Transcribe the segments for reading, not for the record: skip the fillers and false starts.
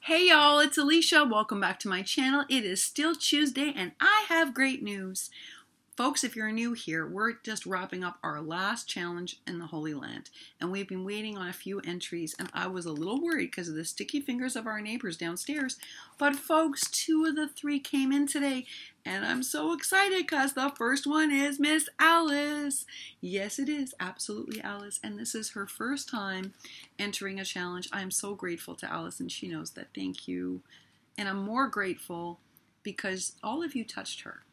Hey y'all, it's Alicia. Welcome back to my channel. It is still Tuesday and I have great news. Folks, if you're new here, we're just wrapping up our last challenge in the Holy Land. And we've been waiting on a few entries and I was a little worried because of the sticky fingers of our neighbors downstairs. But folks, 2 of the 3 came in today and I'm so excited because the first one is Miss Alice. Yes, it is. Absolutely Alice. And this is her first time entering a challenge. I'm so grateful to Alice and she knows that. Thank you. And I'm more grateful because all of you touched her.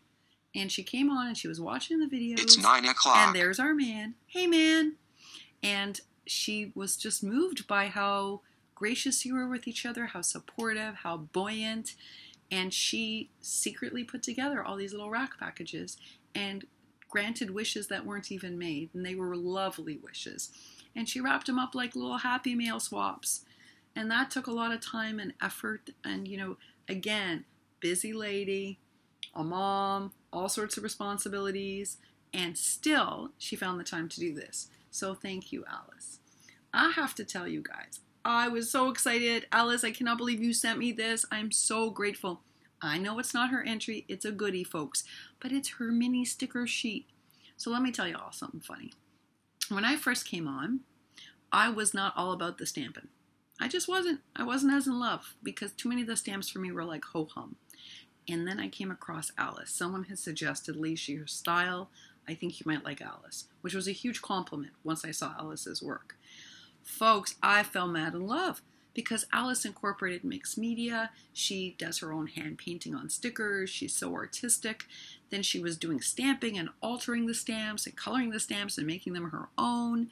And she came on and she was watching the videos. It's 9 o'clock. And there's our man. Hey, man. And she was just moved by how gracious you were with each other, how supportive, how buoyant. And she secretly put together all these little rack packages and granted wishes that weren't even made. And they were lovely wishes. And she wrapped them up like little Happy Mail swaps. And that took a lot of time and effort. And, you know, again, busy lady, a mom, all sorts of responsibilities, and still she found the time to do this. So thank you, Alice. I have to tell you guys, I was so excited. Alice, I cannot believe you sent me this. I'm so grateful. I know it's not her entry, it's a goodie, folks, but it's her mini sticker sheet. So let me tell you all something funny. When I first came on, I was not all about the stamping. I just wasn't. I wasn't as in love because too many of the stamps for me were like ho-hum. And then I came across Alice. Someone had suggested, Leisha, your style, I think you might like Alice, which was a huge compliment once I saw Alice's work. Folks, I fell mad in love because Alice incorporated mixed media. She does her own hand painting on stickers. She's so artistic. Then she was doing stamping and altering the stamps and coloring the stamps and making them her own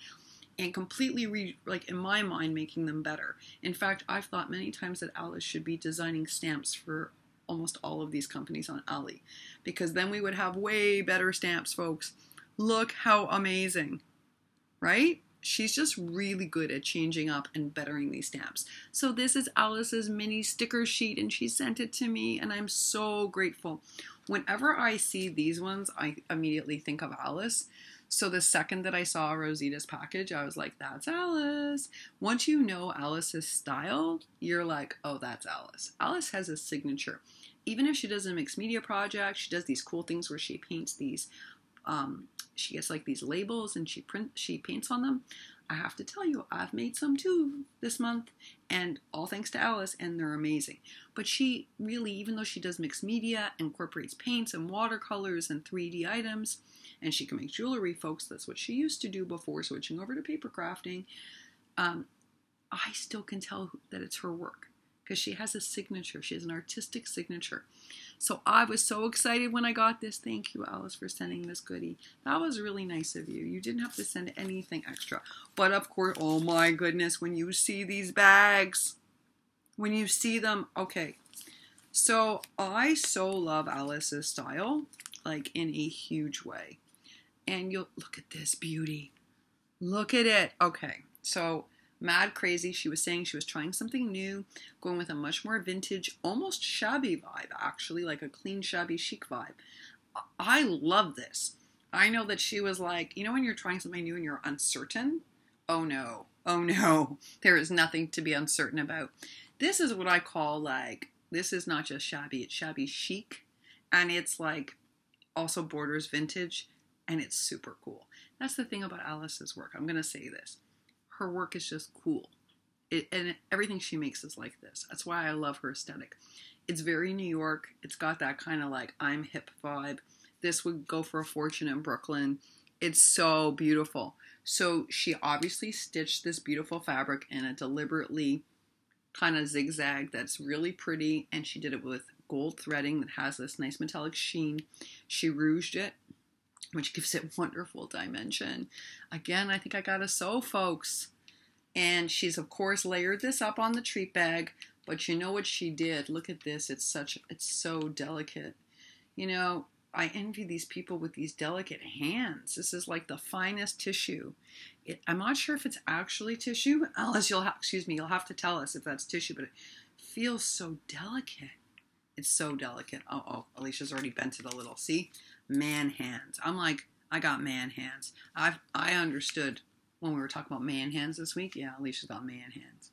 and completely, like in my mind, making them better. In fact, I've thought many times that Alice should be designing stamps for almost all of these companies on Ali, because then we would have way better stamps, folks. Look how amazing, right? She's just really good at changing up and bettering these stamps. So this is Alice's mini sticker sheet and she sent it to me and I'm so grateful. Whenever I see these ones, I immediately think of Alice. So the second that I saw Rosita's package, I was like, that's Alice. Once you know Alice's style, you're like, oh, that's Alice. Alice has a signature. Even if she does a mixed media project, she does these cool things where she paints these, she gets like these labels and she paints on them. I have to tell you, I've made some too this month and all thanks to Alice and they're amazing. But she really, even though she does mixed media, incorporates paints and watercolors and 3D items, and she can make jewelry, folks. That's what she used to do before switching over to paper crafting. I still can tell that it's her work because she has a signature. She has an artistic signature. So I was so excited when I got this. Thank you, Alice, for sending this goodie. That was really nice of you. You didn't have to send anything extra. But of course, oh my goodness, when you see these bags, when you see them, okay. So I so love Alice's style, like in a huge way. And you'll look at this beauty. Look at it. Okay, so mad crazy. She was saying she was trying something new, going with a much more vintage, almost shabby vibe, actually, like a clean, shabby, chic vibe. I love this. I know that she was like, you know when you're trying something new and you're uncertain? Oh no. Oh no. There is nothing to be uncertain about. This is what I call like, this is not just shabby, it's shabby chic. And it's like also borders vintage. And it's super cool. That's the thing about Alice's work. I'm going to say this. Her work is just cool. Everything she makes is like this. That's why I love her aesthetic. It's very New York. It's got that kind of like I'm hip vibe. This would go for a fortune in Brooklyn. It's so beautiful. So she obviously stitched this beautiful fabric in a deliberately kind of zigzag that's really pretty. And she did it with gold threading that has this nice metallic sheen. She rouged it, which gives it wonderful dimension. Again, I think I gotta sew, folks. And she's, of course, layered this up on the treat bag. But you know what she did? Look at this. It's so delicate. You know, I envy these people with these delicate hands. This is like the finest tissue. I'm not sure if it's actually tissue. Alice, you'll have to tell us if that's tissue. But it feels so delicate. It's so delicate. Oh, Alicia's already bent it a little. See? Man hands. I'm like, I got man hands. I understood when we were talking about man hands this week. Yeah, Alicia's got man hands.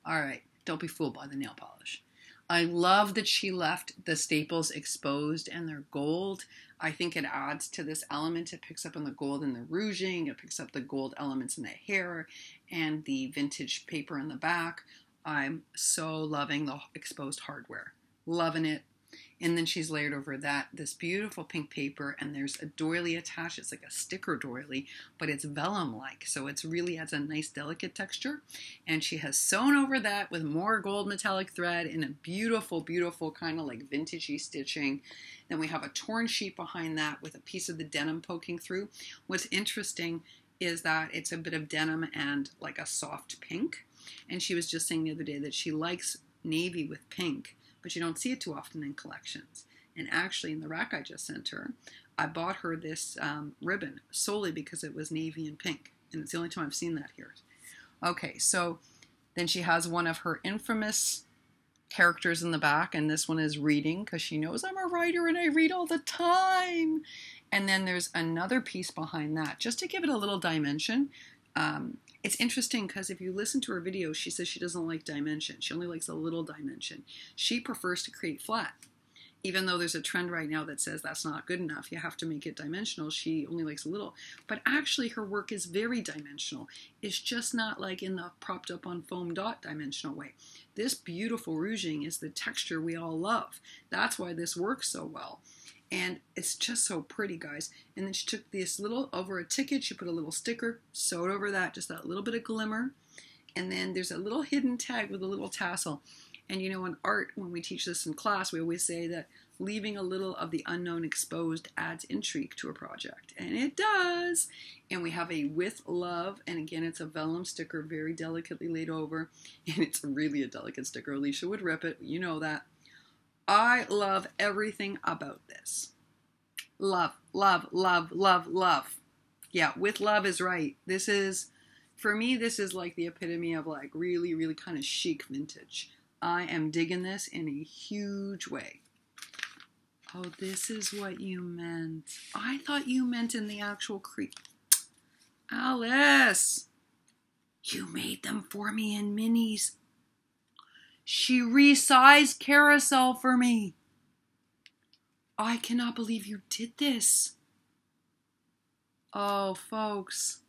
All right. Don't be fooled by the nail polish. I love that she left the staples exposed and they're gold. I think it adds to this element. It picks up on the gold in the rouging. It picks up the gold elements in the hair and the vintage paper in the back. I'm so loving the exposed hardware. Loving it. And then she's layered over that this beautiful pink paper, and there's a doily attached. It's like a sticker doily, but it's vellum-like, so it's really adds a nice delicate texture. And she has sewn over that with more gold metallic thread in a beautiful, beautiful kind of like vintagey stitching. Then we have a torn sheet behind that with a piece of the denim poking through. What's interesting is that it's a bit of denim and like a soft pink. And she was just saying the other day that she likes navy with pink, but you don't see it too often in collections. And actually, in the rack I just sent her, I bought her this ribbon solely because it was navy and pink. And it's the only time I've seen that here. Okay, so then she has one of her infamous characters in the back, and this one is reading because she knows I'm a writer and I read all the time. And then there's another piece behind that, just to give it a little dimension. It's interesting because if you listen to her video, she says she doesn't like dimension. She only likes a little dimension. She prefers to create flat. Even though there's a trend right now that says that's not good enough, you have to make it dimensional, she only likes a little. But actually her work is very dimensional. It's just not like in the propped up on foam dot dimensional way. This beautiful rouging is the texture we all love. That's why this works so well. And it's just so pretty, guys. And then she took this little, over a ticket, she put a little sticker, sewed over that, just that little bit of glimmer. And then there's a little hidden tag with a little tassel. And you know, in art, when we teach this in class, we always say that leaving a little of the unknown exposed adds intrigue to a project. And it does. And we have a with love. And again, it's a vellum sticker, very delicately laid over. And it's really a delicate sticker. Alicia would rip it. You know that. I love everything about this. Love, love, love, love, love. Yeah, with love is right. This is, for me, this is like the epitome of like really, really kind of chic vintage. I am digging this in a huge way. Oh, this is what you meant. I thought you meant in the actual Alice, you made them for me in minis. She resized Carousel for me. I cannot believe you did this. Oh, folks.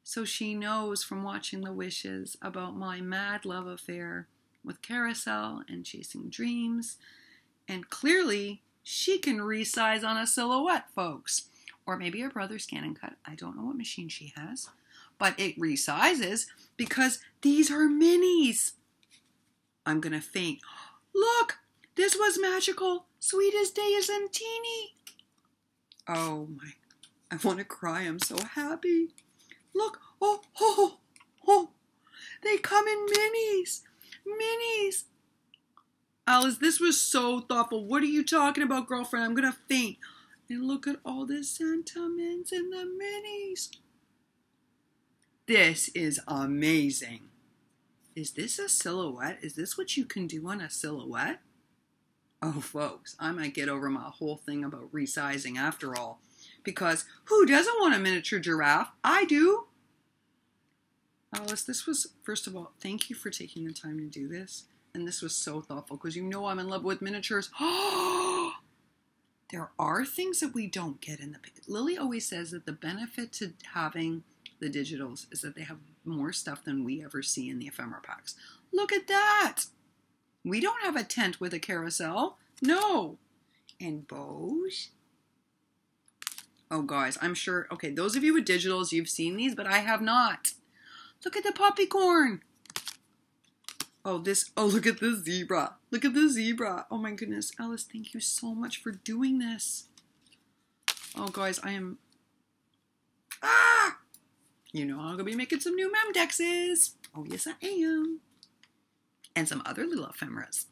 So she knows from watching the wishes about my mad love affair with Carousel and Chasing Dreams. And clearly, she can resize on a silhouette, folks. Or maybe her brother Scan and Cut. I don't know what machine she has. But it resizes because these are minis. I'm going to faint. Look, this was magical. Sweet as day is in teeny. Oh my, I want to cry. I'm so happy. Look, oh, oh, oh. They come in minis. Minis. Alice, this was so thoughtful. What are you talking about, girlfriend? I'm going to faint. And look at all the sentiments in the minis. This is amazing. Is this a silhouette? Is this what you can do on a silhouette? Oh, folks, I might get over my whole thing about resizing after all. Because who doesn't want a miniature giraffe? I do. Alice, this was, first of all, thank you for taking the time to do this. And this was so thoughtful because you know I'm in love with miniatures. There are things that we don't get in the... Lily always says that the benefit to having the digitals is that they have more stuff than we ever see in the ephemera packs. Look at that! We don't have a tent with a carousel. No. And bows. Oh, guys, I'm sure... Okay, those of you with digitals, you've seen these, but I have not. Look at the poppycorn. Oh, this... Oh, look at the zebra. Look at the zebra. Oh, my goodness. Alice, thank you so much for doing this. Oh, guys, I am... Ah! You know I'm going to be making some new Memdexes. Oh, yes, I am. And some other little ephemeras.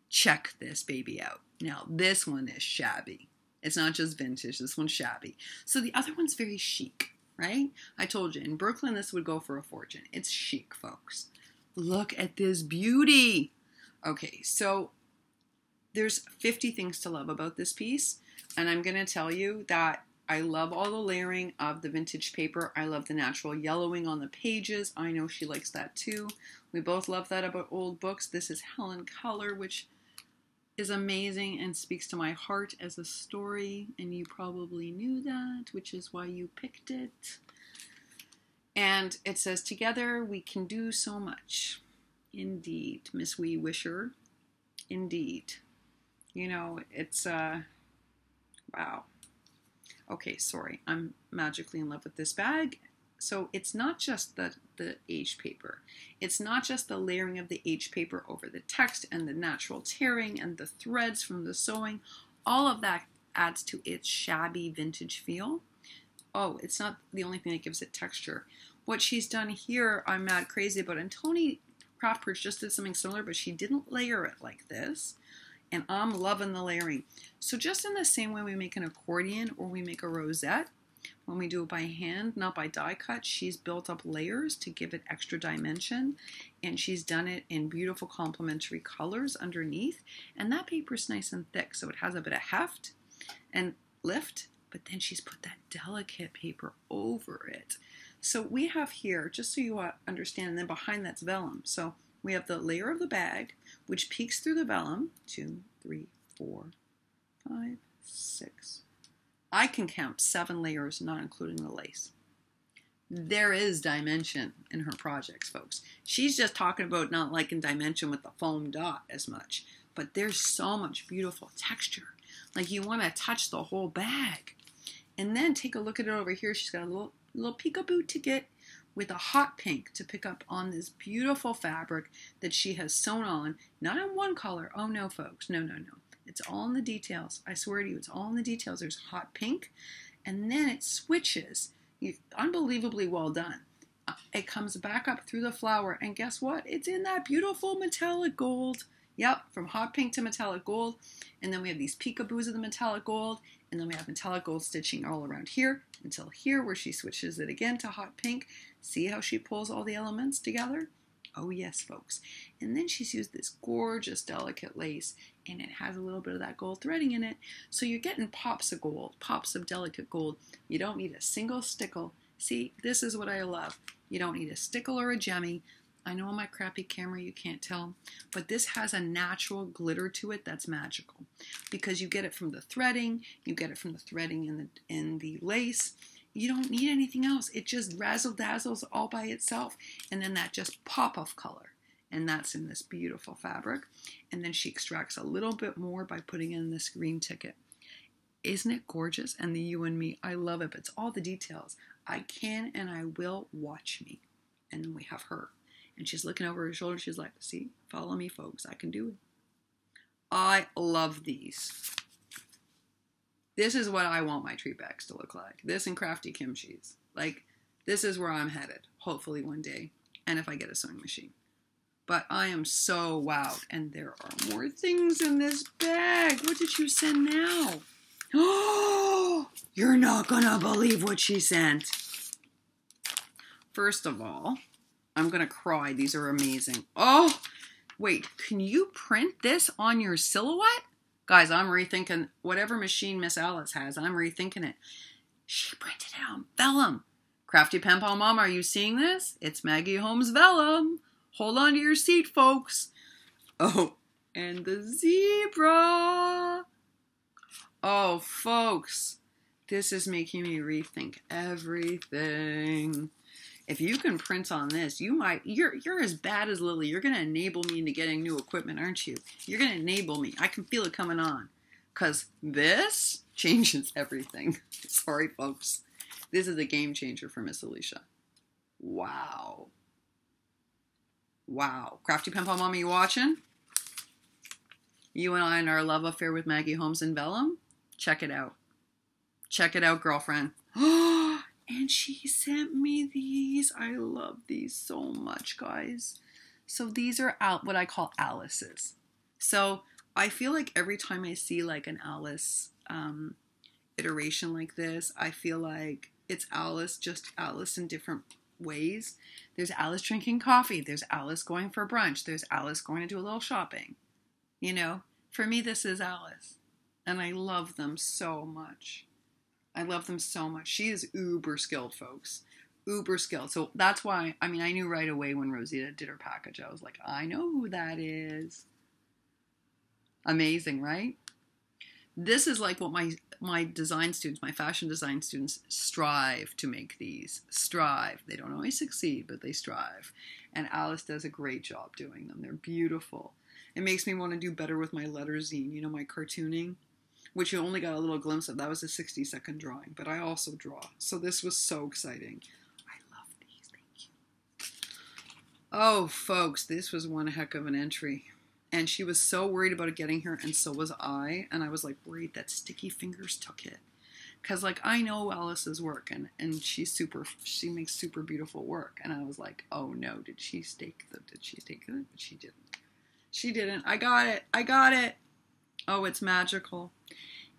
Check this baby out. Now, this one is shabby. It's not just vintage. This one's shabby. So the other one's very chic, right? I told you, in Brooklyn, this would go for a fortune. It's chic, folks. Look at this beauty. Okay, so there's 50 things to love about this piece. And I'm going to tell you that I love all the layering of the vintage paper. I love the natural yellowing on the pages. I know she likes that too. We both love that about old books. This is Helen Keller, which is amazing and speaks to my heart as a story, and you probably knew that, which is why you picked it. And it says, together we can do so much. Indeed, Miss Wee Wisher. Indeed. You know, it's, wow. Okay, sorry. I'm magically in love with this bag. So it's not just the H paper. It's not just the layering of the H paper over the text and the natural tearing and the threads from the sewing. All of that adds to its shabby vintage feel. Oh, it's not the only thing that gives it texture. What she's done here, I'm mad crazy about. And Toni Craftpurse just did something similar, but she didn't layer it like this. And I'm loving the layering. So just in the same way we make an accordion or we make a rosette, when we do it by hand, not by die cut, she's built up layers to give it extra dimension. And she's done it in beautiful complementary colors underneath. And that paper's nice and thick, so it has a bit of heft and lift. But then she's put that delicate paper over it. So we have here, just so you understand, and then behind that's vellum. So we have the layer of the bag, which peeks through the vellum. 2, 3, 4, 5, 6. I can count 7 layers, not including the lace. There is dimension in her projects, folks. She's just talking about not liking dimension with the foam dot as much. But there's so much beautiful texture. Like you want to touch the whole bag. And then take a look at it over here. She's got a little peekaboo ticket with a hot pink to pick up on this beautiful fabric that she has sewn on. Not in one color. Oh no, folks. No, no, no. It's all in the details. I swear to you, it's all in the details. There's hot pink. And then it switches. Unbelievably well done. It comes back up through the flower. And guess what? It's in that beautiful metallic gold. Yep, from hot pink to metallic gold. And then we have these peekaboos of the metallic gold. And then we have metallic gold stitching all around here until here where she switches it again to hot pink. See how she pulls all the elements together? Oh yes, folks. And then she's used this gorgeous delicate lace and it has a little bit of that gold threading in it. So you're getting pops of gold, pops of delicate gold. You don't need a single stickle. See, this is what I love. You don't need a stickle or a gemmy. I know on my crappy camera you can't tell, but this has a natural glitter to it that's magical because you get it from the threading, you get it from the threading in the lace. You don't need anything else. It just razzle dazzles all by itself, and then that just pop of color, and that's in this beautiful fabric. And then she extracts a little bit more by putting in this green ticket. Isn't it gorgeous? And the you and me, I love it, but it's all the details. I can and I will, watch me. And then we have her. And she's looking over her shoulder. She's like, see, follow me, folks. I can do it. I love these. This is what I want my treat bags to look like. This and Crafty Kimchi's. Like, this is where I'm headed. Hopefully one day. And if I get a sewing machine. But I am so wowed. And there are more things in this bag. What did you send now? Oh, you're not gonna believe what she sent. First of all, I'm going to cry. These are amazing. Oh, wait. Can you print this on your silhouette? Guys, I'm rethinking whatever machine Miss Alice has. I'm rethinking it. She printed it on vellum. Crafty Pen Pal Mom, are you seeing this? It's Maggie Holmes vellum. Hold on to your seat, folks. Oh, and the zebra. Oh, folks. This is making me rethink everything. If you can print on this, you're as bad as Lily. You're going to enable me into getting new equipment, aren't you? You're going to enable me. I can feel it coming on. Because this changes everything. Sorry, folks. This is a game changer for Miss Alicia. Wow. Wow. Crafty Pen Pal Mom, are you watching? You and I and our love affair with Maggie Holmes and vellum? Check it out. Check it out, girlfriend. And she sent me these. I love these so much, guys. So these are what I call Alice's. So I feel like every time I see like an Alice iteration like this, I feel like it's Alice, just Alice in different ways. There's Alice drinking coffee. There's Alice going for brunch. There's Alice going to do a little shopping. You know, for me, this is Alice. And I love them so much. I love them so much. She is uber skilled, folks. uber skilled. So that's why, I mean, I knew right away when Rosita did her package. I was like, I know who that is. Amazing, right? This is like what my design students, my fashion design students strive to make these. Strive. They don't always succeed, but they strive. And Alice does a great job doing them. They're beautiful. It makes me want to do better with my letter zine, you know, my cartooning, which you only got a little glimpse of. That was a 60-second drawing, but I also draw. So this was so exciting. I love these. Thank you. Oh, folks, this was one heck of an entry. And she was so worried about it getting here, and so was I. And I was like worried that Sticky Fingers took it. Because, like, I know Alice's work, and she makes super beautiful work. And I was like, oh no, did she take it? But she didn't. She didn't. I got it. I got it. Oh, it's magical.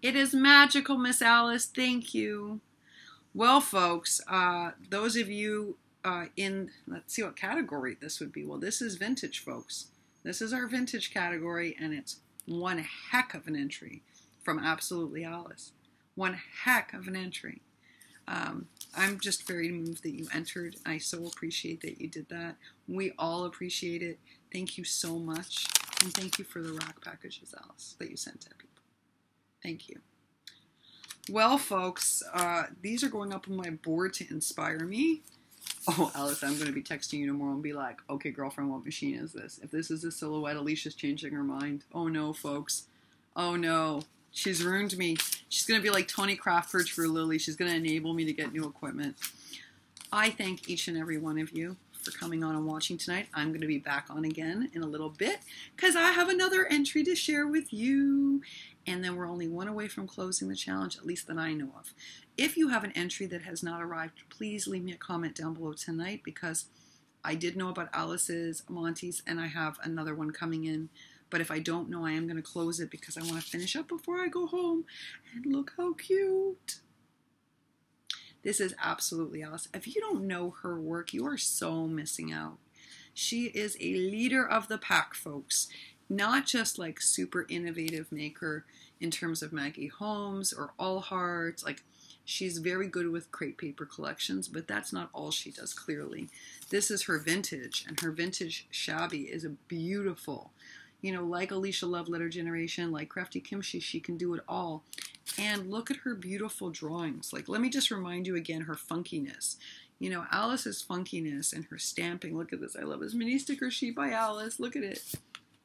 It is magical, Miss Alice. Thank you. Well, folks, those of you let's see what category this would be. Well, this is vintage, folks. This is our vintage category, and it's one heck of an entry from Absolutely Alice. One heck of an entry. I'm just very moved that you entered. I so appreciate that you did that. We all appreciate it. Thank you so much. And thank you for the rack packages, Alice, that you sent to people. Thank you. Well, folks, these are going up on my board to inspire me. Oh, Alice, I'm going to be texting you tomorrow and be like, okay, girlfriend, what machine is this? If this is a silhouette, Alicia's changing her mind. Oh, no, folks. Oh, no. She's ruined me. She's going to be like Tony Craftford for Lily. She's going to enable me to get new equipment. I thank each and every one of you for coming on and watching tonight. I'm going to be back on again in a little bit because I have another entry to share with you. And then we're only one away from closing the challenge, at least that I know of. If you have an entry that has not arrived, please leave me a comment down below tonight because I did know about Alice's, Monty's, and I have another one coming in. But if I don't know, I am going to close it because I want to finish up before I go home. And look how cute. This is Absolutely Alice. If you don't know her work, you are so missing out. She is a leader of the pack, folks. Not just like super innovative maker in terms of Maggie Holmes or All Hearts. Like, she's very good with crepe paper collections, but that's not all she does, clearly. This is her vintage, and her vintage shabby is a beautiful, you know, like Alicia Love Letter Generation, like Crafty Kimchi, she can do it all. And look at her beautiful drawings. Like, let me just remind you again, her funkiness. You know, Alice's funkiness and her stamping. Look at this. I love this mini sticker sheet by Alice. Look at it.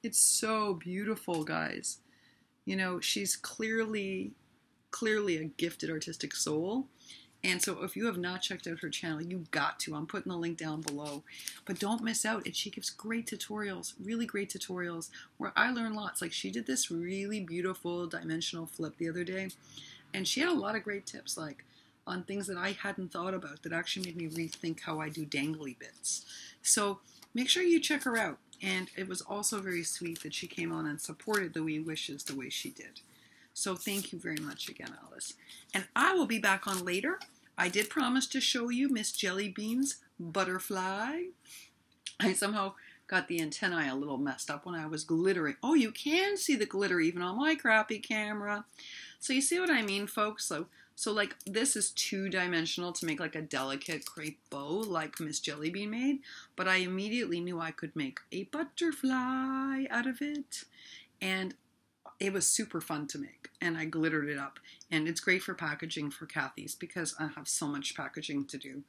It's so beautiful, guys. You know, she's clearly a gifted artistic soul. And so if you have not checked out her channel, you got to. I'm putting the link down below. But don't miss out. And she gives great tutorials, really great tutorials, where I learn lots. Like, she did this really beautiful dimensional flip the other day. And she had a lot of great tips, like on things that I hadn't thought about that actually made me rethink how I do dangly bits. So make sure you check her out. And it was also very sweet that she came on and supported the Wee Wishes the way she did. So thank you very much again, Alice. And I will be back on later. I did promise to show you Miss Jellybean's butterfly. I somehow got the antennae a little messed up when I was glittering. Oh, you can see the glitter even on my crappy camera. So you see what I mean, folks? So like, this is two-dimensional to make like a delicate crepe bow like Miss Jellybean made, but I immediately knew I could make a butterfly out of it, and it was super fun to make, and I glittered it up, and it's great for packaging for Kathy's because I have so much packaging to do,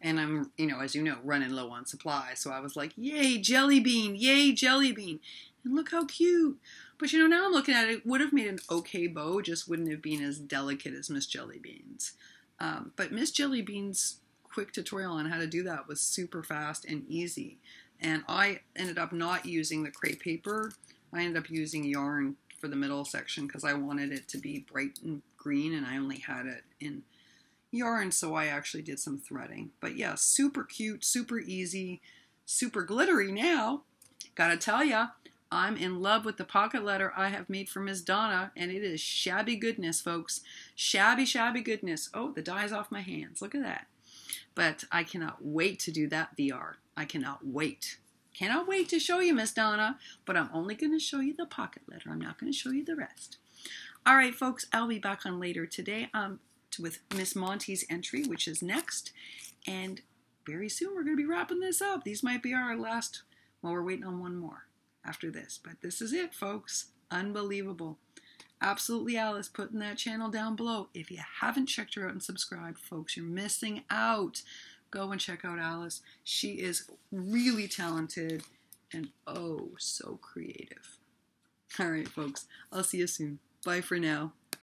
and I'm, you know, as you know, running low on supply, so I was like, yay, Jellybean, yay, Jellybean, and look how cute. But, you know, now I'm looking at it, it would have made an okay bow, just wouldn't have been as delicate as Miss Jellybean's. But Miss Jellybean's quick tutorial on how to do that was super fast and easy. And I ended up not using the crepe paper. I ended up using yarn for the middle section because I wanted it to be bright and green, and I only had it in yarn, so I actually did some threading. But yeah, super cute, super easy, super glittery now. Gotta tell ya, I'm in love with the pocket letter I have made for Miss Donna, and it is shabby goodness, folks. Shabby, shabby goodness. Oh, the dye's off my hands. Look at that. But I cannot wait to do that VR. I cannot wait. Cannot wait to show you, Miss Donna, but I'm only going to show you the pocket letter. I'm not going to show you the rest. All right, folks, I'll be back on later today with Miss Monty's entry, which is next. And very soon we're going to be wrapping this up. These might be our last, well, we're waiting on one more after this. But this is it, folks. Unbelievable. Absolutely Alice, putting that channel down below. If you haven't checked her out and subscribed, folks, you're missing out. Go and check out Alice. She is really talented and oh, so creative. All right, folks. I'll see you soon. Bye for now.